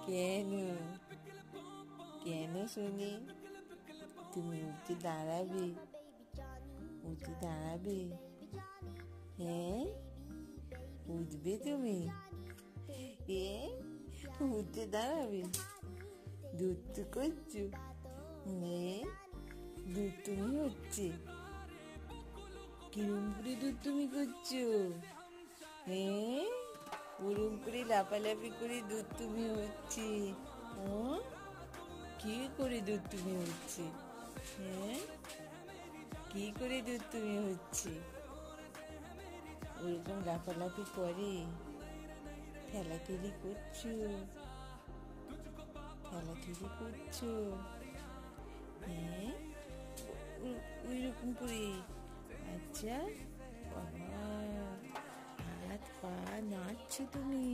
কেন কেন শুনি? তুমি উঠে দাঁড়াবে? উঠে দাঁড়াবে? হ্যাঁ, উঠবে তুমি? উঠে দাঁড়াবে? দুধ করছো? হ্যাঁ, দুধ তুমি হচ্ছে? কিরম করে দুধ তুমি করছো? হ্যাঁ, ওরম করে লাফালাফি করে দুধ তুমি হচ্ছে? কি করে দুধ তুমি হচ্ছে? হ্যাঁ, কি করে দুধ তুমি হচ্ছে? ওরকম লাফালাফি করে? খেলাখেলি করছো? খেলাখেলি করছো? হ্যাঁ, ওই রকম করে? আচ্ছা, বাবা, হাত পা নাচছো তুমি?